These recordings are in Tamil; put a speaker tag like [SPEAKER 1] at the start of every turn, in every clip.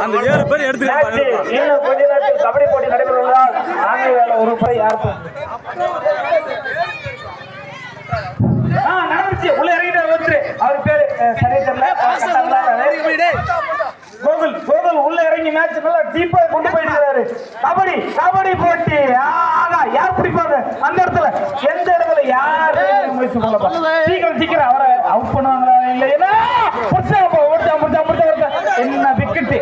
[SPEAKER 1] அந்த 7 பேர் எடுத்துக்கலாம்.
[SPEAKER 2] கொஞ்ச நேரத்தில் கபடி போட்டி நடைபெறுவதால் நாங்கள் ஒரு ரூபாய் யாருக்கும் நடந்துச்சு. உள்ள இறங்கிட்டார் ஒருத்தர், அவர் பேரு சரியா தெரியல. கோகுல் உள்ள இறங்கி மேட்ச் நல்லா டீப்பா கொண்டு போயிட்டு கபடி கபடி போட்டி. யார் பிடிப்பாங்க அந்த இடத்துல, எந்த இடத்துல யாரு முயற்சி பண்ணலாம். சீக்கிரம் அவரை அவுட் பண்ணுவாங்களா இல்லையா? என்ன விக்கெட்டு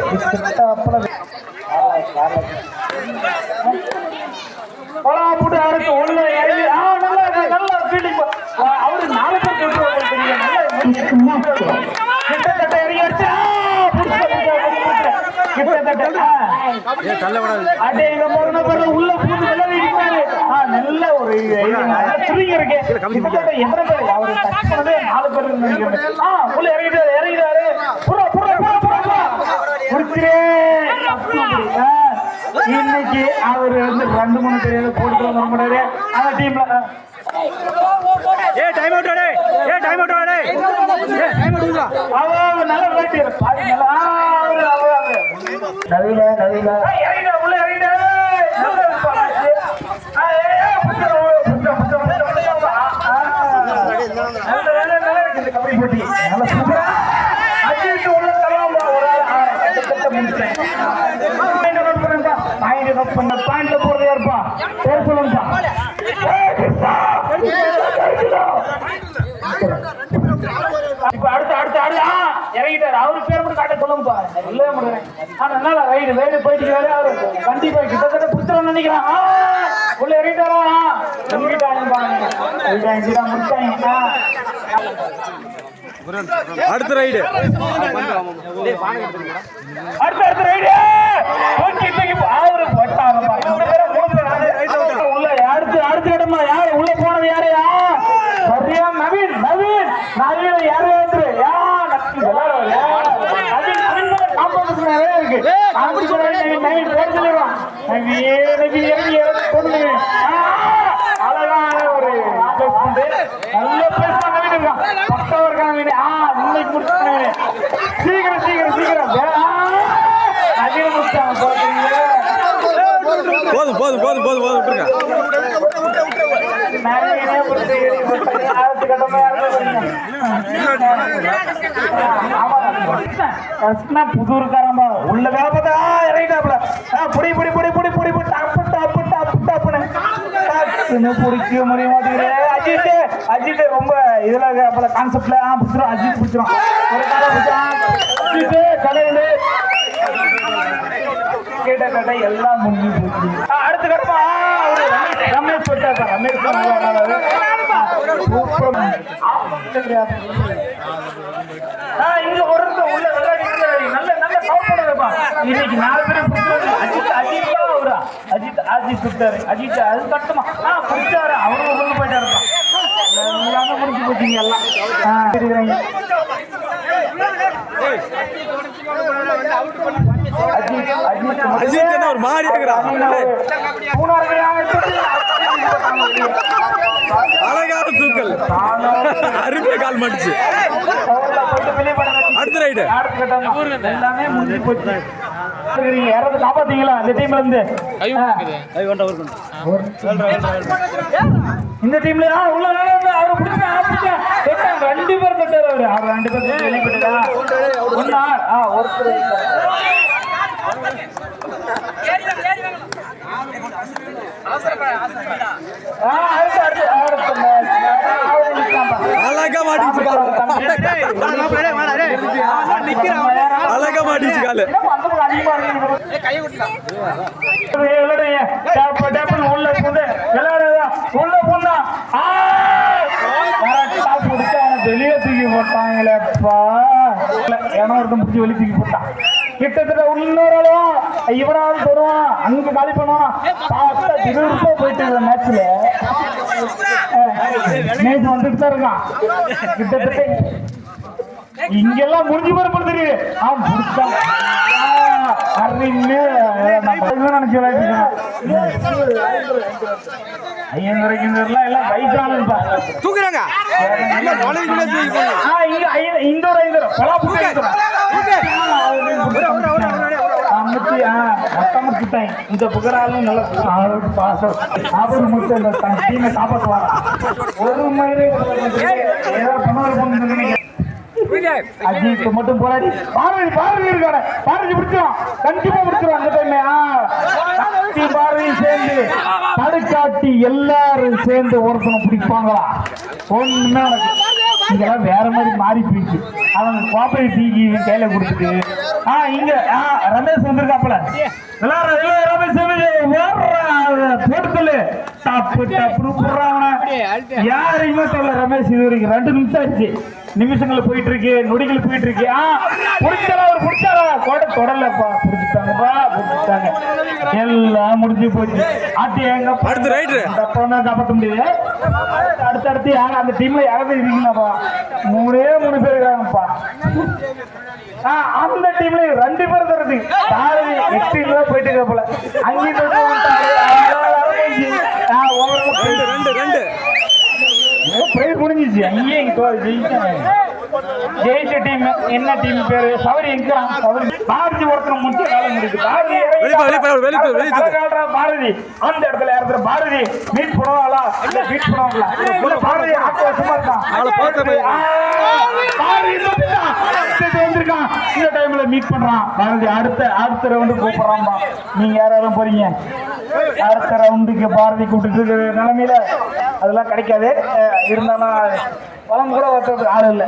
[SPEAKER 2] போட்டு அவருக்கு ஒண்ணு நல்லா ஃபீல்டிங். அவரு 4 பேர் கிட்டத்தட்ட இறங்கி உள்ள பூந்து நல்ல ஒரு இருக்கு. எத்தனை பேர் அவரு டச் பண்ணதே 4 பேர் உள்ள இறங்கிட்டாரு. இன்னைக்கு அவரு வந்து 2-3 பேர் போட்டு வர முடியாது அந்த டீம்ல. கபடி போட்டி நல்ல சூப்பரா பாயிண்ட்ல போறது யாருப்பா? பேர் சொல்லுங்கப்பா. இப்ப அடுத்து இறங்கிட்டாரு. அவரு பேர் மட்டும் காட்ட சொல்லுங்கப்பா. சொல்லவே முடியல. நல்லா ரைடு வேடு போயிட்டு அவரு கண்டிப்பா கிட்டத்தட்ட புத்திரம் நினைக்கிறேன். உள்ள இறங்கிட்டாரா? முடிச்சாங்க.
[SPEAKER 1] அடுத்த ரைடு
[SPEAKER 2] அடுத்த ரைடு அவரு அடுத்த இடமா யாரு உள்ள போனது? யாரையா? சரியா நவீன் யாரு இருக்கு. அழகான ஒரு நல்ல பேச நவீன் பக்கம் இருக்காங்க. இன்னைக்கு முடிச்சு சீக்கிரம் அதிகம் முடிச்சாங்க.
[SPEAKER 1] போதும்
[SPEAKER 2] புதூருக்காரமா உள்ள வேலை பார்த்தா இறங்கிட்டாப்ல. புடி பிடிக்க முடிய மாட்டேங்குது. அஜித் ரொம்ப இதுல கான்செப்ட்ல பிடிச்சிரும். அஜித் பிடிச்சிரும். ஒரு கடையில கேட்ட எல்லாம் முடிஞ்சு போச்சு. அடுத்த கட்டமா ரமேஷ் போட்டார். ரமேஷ் இங்க ஒரு உள்ள நல்ல கவுண்ட் பண்ணுறப்பா. இன்னைக்கு 4 பேரும் அஜித் சுட்டாரு. அஜித் அது கட்டமா பிடிச்சாரு. அவரும் கொண்டு போயிட்டாருப்பா. எல்லாமே முடிஞ்சு போச்சுங்க எல்லாம்.
[SPEAKER 1] அஜித் ஒரு மாறி அழகான தூக்கல். அருமையா கால் மாட்டுச்சு. அடுத்த ரைடு
[SPEAKER 2] எல்லாமே முடிஞ்சு போச்சு. யாராவது காப்பாத்தீங்களா இந்த டீம்ல இருந்து? இந்த டீம்ல உள்ள அவரை பிடிச்சா 2 பேர் தட்டாரு. அவர் 2 பேர் வெளிப்பட்டா ஒருத்தர்
[SPEAKER 1] அழகா மாட்டிச்சு கால. உள்ள போனா வெளியே தூக்கி போட்டாங்களேப்பா. ஏன்னா ஒருத்தன் பிடிச்சி வெளியே தூக்கி போட்டான். கிட்டத்தட்ட இன்னொருளும் இவனாவது போடுவான். அங்க காலி பண்ணுவான். பார்த்தா போயிட்டு மேட்ச்ல நேற்று வந்துட்டு தான் இருக்கான். கிட்டத்தட்ட இங்கெல்லாம் முடிஞ்சு போற தெரியுது. அவன் பிடிச்சான். அப்படின்னு நம்ம நினைச்சு விளையாட்டு ஐயங்கரைக்குலாம் எல்லாம் வயசானதுப்பா
[SPEAKER 3] தூக்குறாங்க
[SPEAKER 1] இந்தோர இந்த புகராலும் நல்ல பாசம் சாப்பிட முட்டை தன் டீமை காப்பாற்றுவாரா ஒரு மயிறு அஜித் மட்டும் போராடி பாரதி இருக்காரு பாரதி பிடிச்சிடும் கண்டிப்பா பிடிச்சிடும் அந்த டைமே பாரதி சேர்ந்து தடுக்காட்டி எல்லாரும் சேர்ந்து ஒருத்தனை பிடிப்பாங்களா ஒண்ணுமே இதெல்லாம் வேற மாதிரி மாறி போயிடுச்சு அவங்க கோப்பை தீக்கி கையில கொடுத்துட்டு இங்க ரமேஷ் வந்திருக்காப்புல யாரையுமே சொல்ல ரமேஷ் இது வரைக்கும் 2 நிமிஷம் ஆச்சு நிமிஷங்கள் போயிட்டு இருக்கு நொடிகள் போயிட்டு இருக்கு பிடிச்சாரா கோட்டை தொடரலப்பா பிடிச்சிட்டாங்க எல்லாம் முடிஞ்சு போச்சு ஆட்டி எங்க காப்பாற்ற முடியாது அடுத்தடுத்து யாரும் அந்த டீம்ல யாராவது இருக்கீங்களாப்பா 3 பேர் இருக்காங்கப்பா அந்த டீம்ல 2 பேர் தருது பாரதி எக்ஸ்ட்ரீம்ல போயிட்டு இருக்க போல அங்கேயும் பிரைஸ் முடிஞ்சிச்சு அங்கேயே ஜெயிச்ச டீம் என்ன டீம் பேரு சவரி எங்கிறான் பாரதி ஒருத்தர் முடிச்சு வேலை முடியுது பாரதி அந்த இடத்துல யாரு பாரதி மீட் பண்ணுவாங்களா இல்ல மீட் பண்ணுவாங்களா பாரதி சும்மா இருக்கான் வந்திருக்கான் இந்த டைம்ல மீட் பண்றான் பாரதி அடுத்த ரவுண்டு கூப்பிடுறான்பா நீங்க யாரும் போறீங்க அடுத்த ரவுண்டுக்கு பாரதி கூப்பிட்டு இருக்கிற நிலைமையில அதெல்லாம் கிடைக்காது இருந்தாலும் பலம் கூட ஒருத்தருக்கு ஆள் இல்லை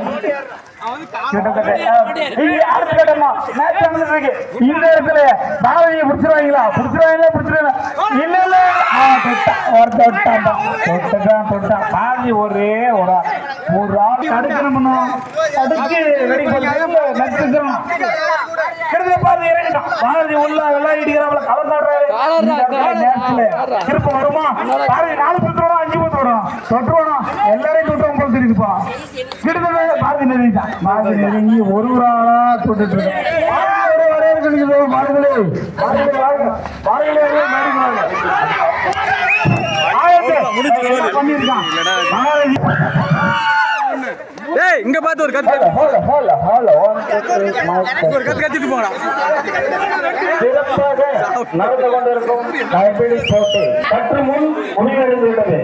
[SPEAKER 1] அடுத்த கட்டமா மேட்ச் நடந்துட்டு இருக்கு இந்த இடத்துல பாரதியை பிடிச்சிருவாங்களா இல்ல இல்ல தொட்டான் பாரதி ஒரே ஒரு ஆள் தடுக்கணும் தடுக்கு ரெடி பாரதி இறங்கிட்டான் பாரதி உள்ள எல்லாம் இடிக்கிறாங்கள கலந்தாடுறாரு திருப்ப வருமா பாரதி 4 சுற்றுவோம் 5 சுற்றுவோம் தொட்டுவோம் எல்லாரையும் தொட்டுவோம் போல தெரியுதுப்பா கிட்டத்தட்ட பாரதி நெருங்கிட்டான் பாரதி நெருங்கி ஒரு ஆளா தொட்டுட்டு இருக்கேன்
[SPEAKER 3] இங்க பார்த்து ஒரு கத்து கத்திட்டு போங்கடா
[SPEAKER 1] சிறப்பாக நடந்து கொண்டிருக்கும் கைப்பிடி போட்டி சற்று முன் முடிவடைந்துள்ளது